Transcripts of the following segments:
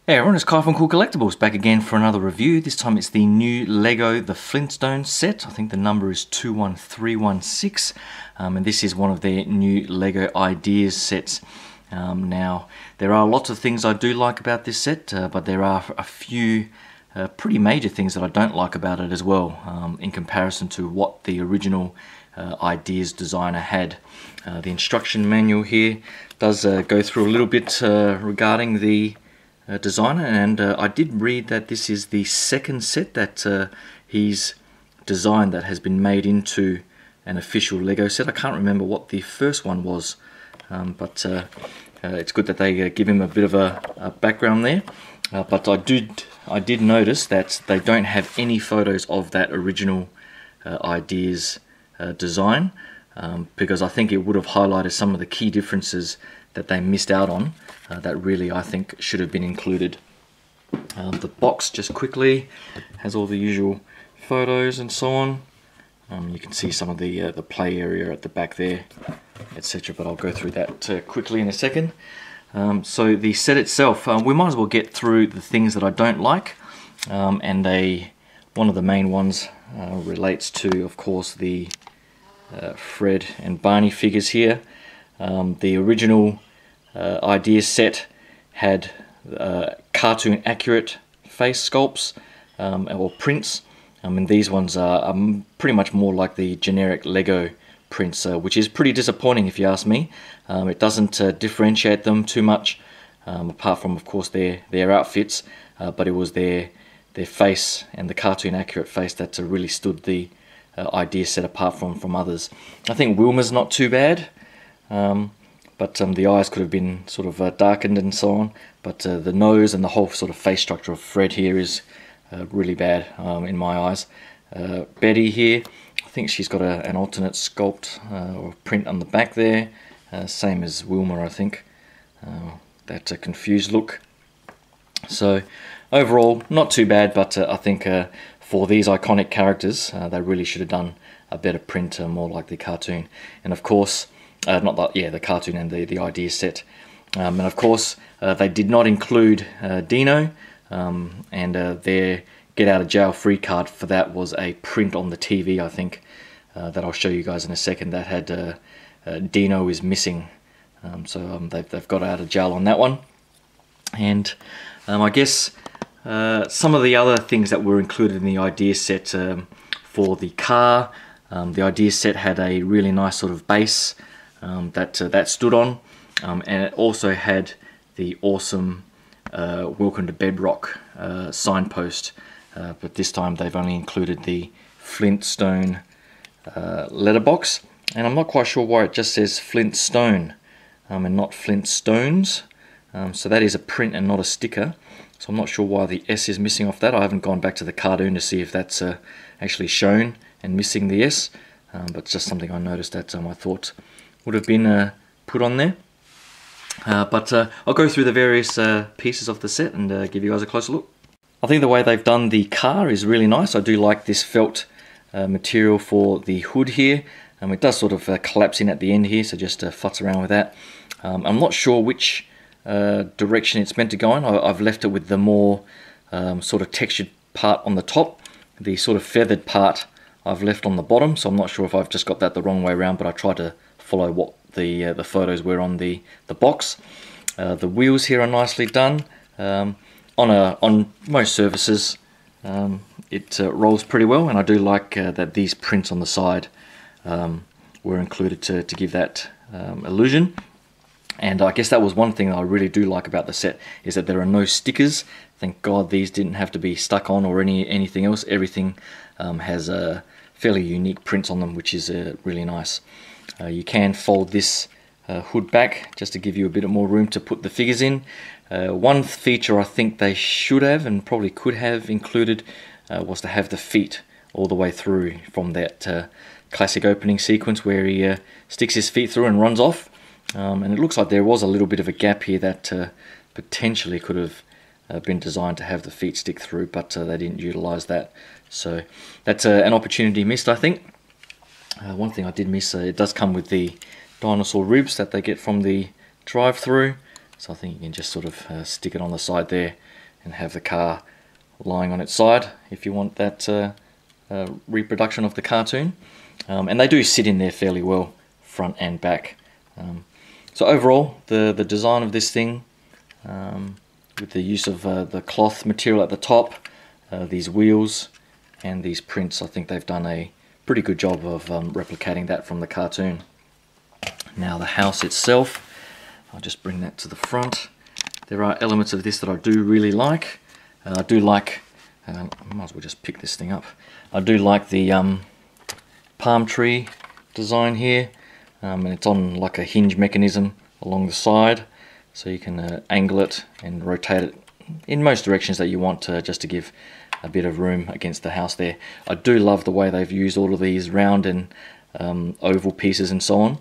Hey everyone, it's Kai from Cool Collectibles back again for another review. This time it's the new Lego The Flintstones set. I think the number is 21316, and this is one of their new Lego Ideas sets. Now, there are lots of things I do like about this set, but there are a few pretty major things that I don't like about it as well, in comparison to what the original Ideas designer had. The instruction manual here does go through a little bit regarding the designer, and I did read that this is the second set that he's designed that has been made into an official Lego set. I can't remember what the first one was, but it's good that they give him a bit of a background there. But I did notice that they don't have any photos of that original Ideas design, because I think it would have highlighted some of the key differences that they missed out on, that really I think should have been included. The box, just quickly, has all the usual photos and so on. You can see some of the play area at the back there, etc. But I'll go through that quickly in a second. So the set itself, we might as well get through the things that I don't like, and one of the main ones relates to, of course, the Fred and Barney figures here. The original Ideas set had cartoon accurate face sculpts or prints, and these ones are pretty much more like the generic Lego prints, which is pretty disappointing if you ask me. It doesn't differentiate them too much, apart from, of course, their outfits, but it was their face and the cartoon accurate face that really stood the Ideas set apart from others. I think Wilma's not too bad, but the eyes could have been sort of darkened and so on, but the nose and the whole sort of face structure of Fred here is really bad in my eyes. Betty here, I think she's got an alternate sculpt or print on the back there, same as Wilma, I think. That confused look. So overall, not too bad, but I think for these iconic characters, they really should have done a better print, more like the cartoon. And of course, the cartoon and the idea set. And of course, they did not include Dino, and their get out of jail free card for that was a print on the TV, I think, that I'll show you guys in a second, that had Dino is missing. So they've got out of jail on that one. And I guess some of the other things that were included in the idea set, for the car, the idea set had a really nice sort of base that stood on, and it also had the awesome Welcome to Bedrock signpost, but this time they've only included the Flintstone letterbox, and I'm not quite sure why it just says Flintstone and not Flintstones. So that is a print and not a sticker, so I'm not sure why the S is missing off that. I haven't gone back to the cartoon to see if that's actually shown and missing the S, but it's just something I noticed that I thought would have been put on there. But I'll go through the various pieces of the set and give you guys a closer look. I think the way they've done the car is really nice. I do like this felt material for the hood here. It does sort of collapse in at the end here, so just futz around with that. I'm not sure which direction it's meant to go in. I've left it with the more sort of textured part on the top. The sort of feathered part I've left on the bottom, so I'm not sure if I've just got that the wrong way around, but I tried to follow what the photos were on the box. The wheels here are nicely done. On most surfaces, it rolls pretty well, and I do like that these prints on the side were included to give that illusion. And I guess that was one thing that I really do like about the set, is that there are no stickers. Thank God these didn't have to be stuck on or anything else. Everything has fairly unique prints on them, which is really nice. You can fold this hood back just to give you a bit more room to put the figures in. One feature I think they should have and probably could have included was to have the feet all the way through from that classic opening sequence where he sticks his feet through and runs off. And it looks like there was a little bit of a gap here that potentially could have been designed to have the feet stick through, but they didn't utilize that. So that's an opportunity missed, I think. One thing I did miss, it does come with the dinosaur ribs that they get from the drive-through. So I think you can just sort of stick it on the side there and have the car lying on its side if you want that reproduction of the cartoon. And they do sit in there fairly well, front and back. So overall, the design of this thing, with the use of the cloth material at the top, these wheels and these prints, I think they've done a pretty good job of replicating that from the cartoon. Now the house itself, I'll just bring that to the front. There are elements of this that I do really like. I do like, I might as well just pick this thing up. I do like the palm tree design here, and it's on like a hinge mechanism along the side, so you can angle it and rotate it in most directions that you want, just to give a bit of room against the house there. I do love the way they've used all of these round and oval pieces and so on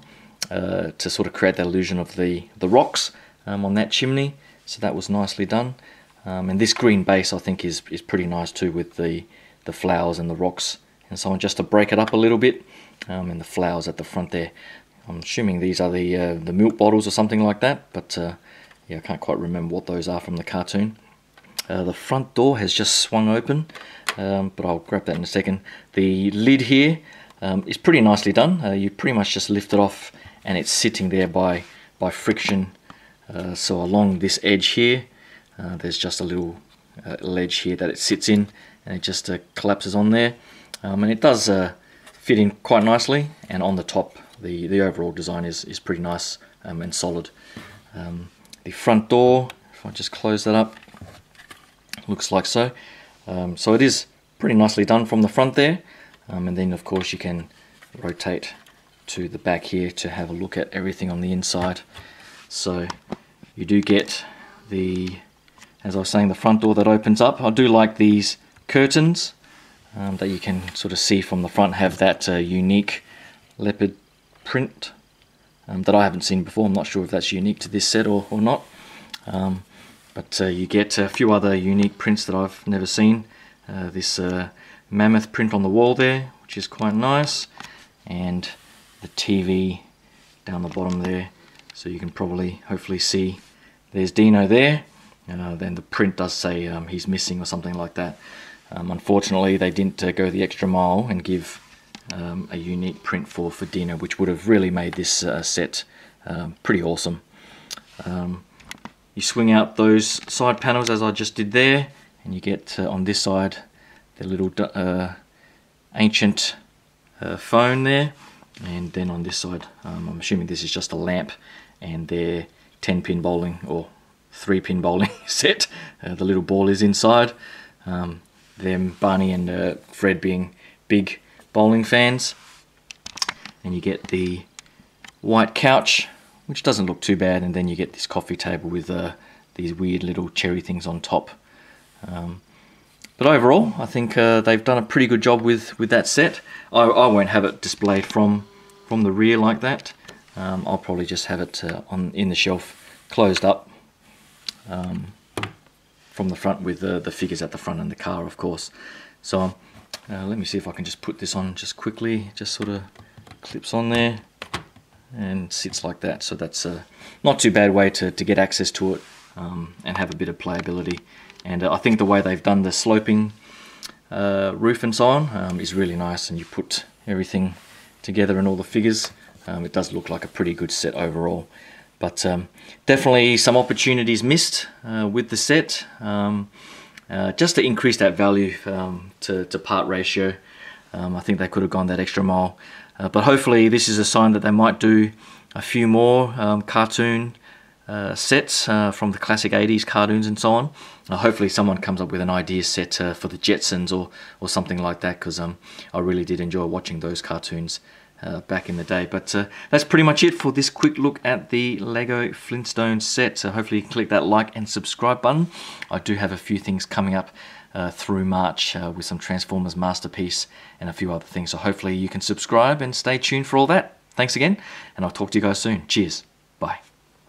to sort of create that illusion of the rocks on that chimney, so that was nicely done. And this green base I think is pretty nice too, with the flowers and the rocks and so on, just to break it up a little bit, and the flowers at the front there. I'm assuming these are the milk bottles or something like that, but yeah, I can't quite remember what those are from the cartoon. The front door has just swung open, but I'll grab that in a second. The lid here is pretty nicely done. You pretty much just lift it off and it's sitting there by friction. So along this edge here, there's just a little ledge here that it sits in, and it just collapses on there. And it does fit in quite nicely, and on the top the overall design is pretty nice and solid. The front door, if I just close that up, looks like so. So it is pretty nicely done from the front there, and then of course you can rotate to the back here to have a look at everything on the inside. So you do get the, as I was saying, the front door that opens up. I do like these curtains that you can sort of see from the front, have that unique leopard print that I haven't seen before. I'm not sure if that's unique to this set or not. But you get a few other unique prints that I've never seen. This mammoth print on the wall there, which is quite nice, and the TV down the bottom there, so you can probably hopefully see there's Dino there. Then the print does say he's missing or something like that. Unfortunately they didn't go the extra mile and give a unique print for Dino, which would have really made this set pretty awesome. You swing out those side panels as I just did there, and you get on this side the little ancient phone there, and then on this side I'm assuming this is just a lamp and their 10-pin bowling or 3-pin bowling set. The little ball is inside. Them, Barney and Fred, being big bowling fans. And you get the white couch, which doesn't look too bad, and then you get this coffee table with these weird little cherry things on top. But overall, I think they've done a pretty good job with that set. I won't have it displayed from the rear like that. I'll probably just have it in the shelf, closed up from the front, with the figures at the front and the car, of course. So let me see if I can just put this on just quickly. Just sort of clips on there and sits like that. So that's not too bad way to get access to it and have a bit of playability. And I think the way they've done the sloping roof and so on is really nice, and you put everything together and all the figures, it does look like a pretty good set overall. But definitely some opportunities missed with the set, just to increase that value to part ratio. I think they could have gone that extra mile, but hopefully this is a sign that they might do a few more cartoon sets from the classic 80s cartoons and so on. Hopefully someone comes up with an idea set for the Jetsons or something like that, because I really did enjoy watching those cartoons back in the day. But that's pretty much it for this quick look at the Lego Flintstones set. So hopefully you can click that like and subscribe button. I do have a few things coming up through March with some Transformers Masterpiece and a few other things. So hopefully you can subscribe and stay tuned for all that. Thanks again, and I'll talk to you guys soon. Cheers. Bye.